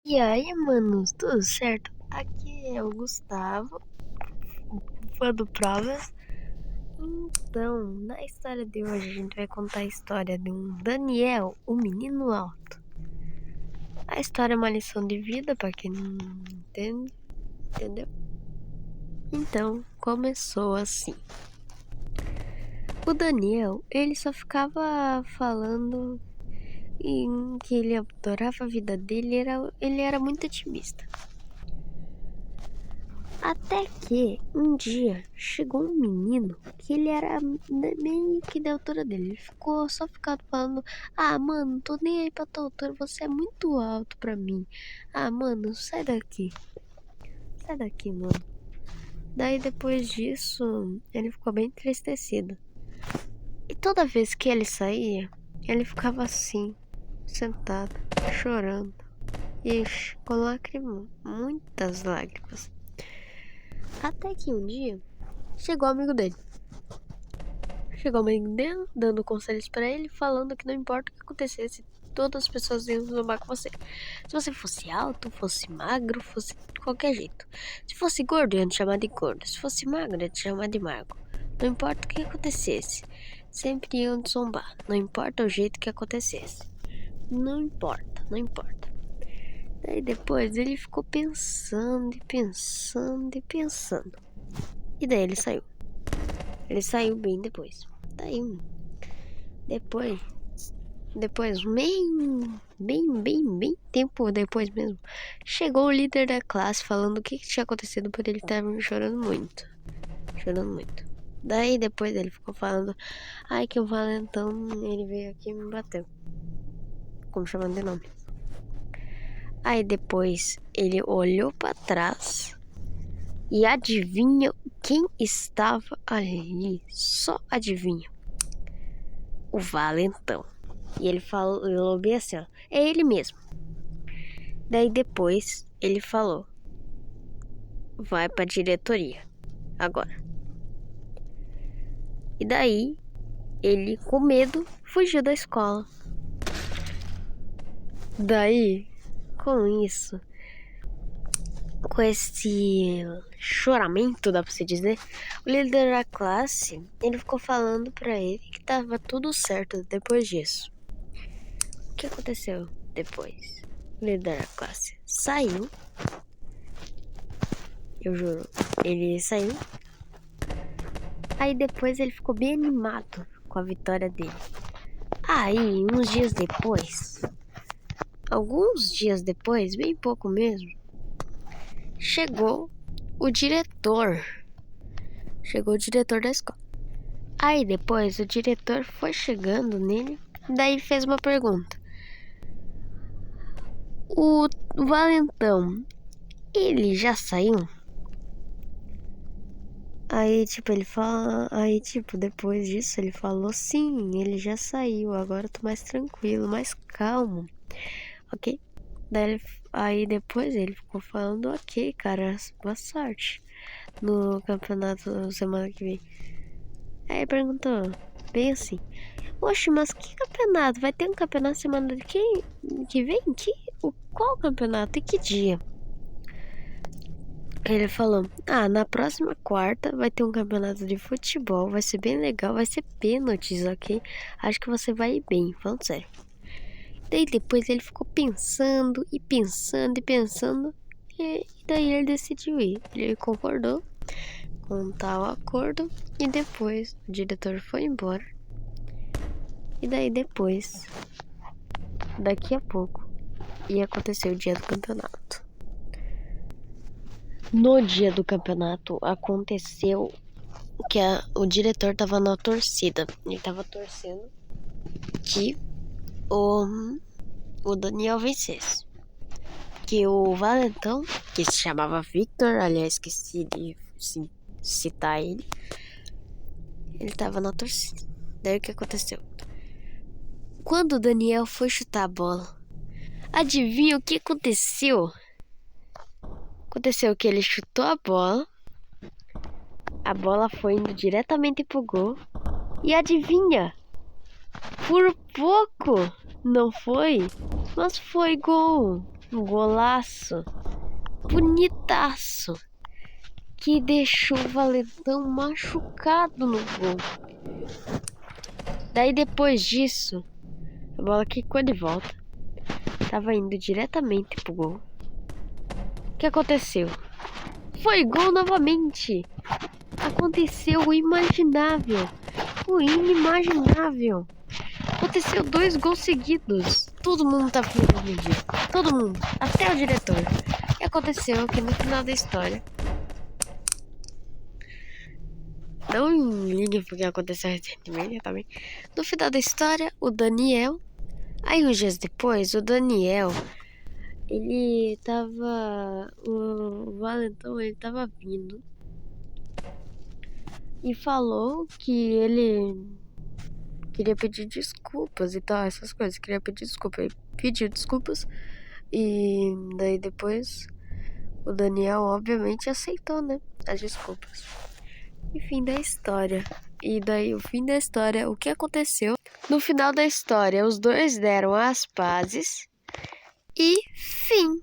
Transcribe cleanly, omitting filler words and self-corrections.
E aí, manos, tudo certo? Aqui é o Gustavo, fã do Provas. Então, na história de hoje, a gente vai contar a história de um Daniel, o menino alto. A história é uma lição de vida, pra quem não entende, entendeu? Então, começou assim. O Daniel, ele só ficava falando em que ele adorava a vida dele, ele era muito otimista. Até que um dia chegou um menino que ele era meio que da altura dele. Ele ficou só ficado falando: "Ah, mano, não tô nem aí pra tua altura, você é muito alto pra mim. Ah, mano, sai daqui. Sai daqui, mano." Daí depois disso, ele ficou bem entristecido. E toda vez que ele saía, ele ficava assim, sentado, chorando. Ixi, com lágrimas, muitas lágrimas. Até que um dia chegou o amigo dele. Chegou o amigo dele, dando conselhos pra ele, falando que não importa o que acontecesse, todas as pessoas iam zombar com você. Se você fosse alto, fosse magro, fosse de qualquer jeito. Se fosse gordo, iam te chamar de gordo. Se fosse magro, iam te chamar de magro. Não importa o que acontecesse, sempre iam te zombar. Não importa o jeito que acontecesse. Não importa, não importa. Daí depois ele ficou pensando e pensando e pensando. E daí ele saiu. Ele saiu bem depois. Daí, depois, bem tempo depois mesmo, chegou o líder da classe falando o que tinha acontecido por ele estar chorando muito. Chorando muito. Daí depois ele ficou falando: "Ai, que o valentão, ele veio aqui e me bateu." Como chamando de nome. Aí depois ele olhou pra trás e adivinha quem estava ali? Só adivinha. O valentão. E ele falou bem assim, ó: "É ele mesmo." Daí depois ele falou: "Vai pra diretoria agora." E daí ele, com medo, fugiu da escola. Daí, com isso, com esse choramento, dá pra você dizer, o líder da classe, ele ficou falando pra ele que tava tudo certo depois disso. O que aconteceu depois? O líder da classe saiu. Eu juro, ele saiu. Aí depois ele ficou bem animado com a vitória dele. Aí, alguns dias depois, bem pouco mesmo, chegou o diretor. Chegou o diretor da escola. Aí depois o diretor foi chegando nele, daí fez uma pergunta: "O valentão, ele já saiu?" Depois disso ele falou: "Sim, ele já saiu, agora eu tô mais tranquilo, mais calmo." Ok? Aí depois ele ficou falando: "Ok, cara, boa sorte no campeonato semana que vem." Aí perguntou, bem assim: "Oxe, mas que campeonato? Vai ter um campeonato semana que vem? Qual campeonato e que dia?" Ele falou: "Na próxima quarta vai ter um campeonato de futebol, vai ser bem legal, vai ser pênaltis, ok? Acho que você vai ir bem, falando sério." Daí depois ele ficou pensando e pensando e pensando, e daí ele decidiu ir. Ele concordou com tal acordo e depois o diretor foi embora. E daí depois, daqui a pouco, ia acontecer o dia do campeonato. No dia do campeonato aconteceu que o diretor tava na torcida. Ele tava torcendo que o Daniel vencesse. Que o valentão, que se chamava Victor, aliás, esqueci de citar ele, ele tava na torcida. Daí o que aconteceu? Quando o Daniel foi chutar a bola, adivinha o que aconteceu? Aconteceu que ele chutou a bola foi indo diretamente pro gol, e adivinha? Por pouco não foi, mas foi gol. Um golaço bonitaço que deixou o Valentão machucado no gol. Daí depois disso, a bola quicou de volta. Tava indo diretamente pro gol. O que aconteceu? Foi gol novamente. Aconteceu o imaginável. O inimaginável. Aconteceu 2 gols seguidos. Todo mundo tá feliz no dia. Todo mundo. Até o diretor. E aconteceu que no final da história... Não ligue porque aconteceu recentemente também. No final da história, o Daniel... Aí uns dias depois, o Daniel... Ele tava... O Valentão, ele tava vindo. E falou que ele... queria pedir desculpas e tal, essas coisas. Queria pedir desculpa. Ele pediu desculpas. E daí depois o Daniel obviamente aceitou, né? As desculpas. E fim da história. E daí o fim da história, o que aconteceu? No final da história, os dois deram as pazes. E fim.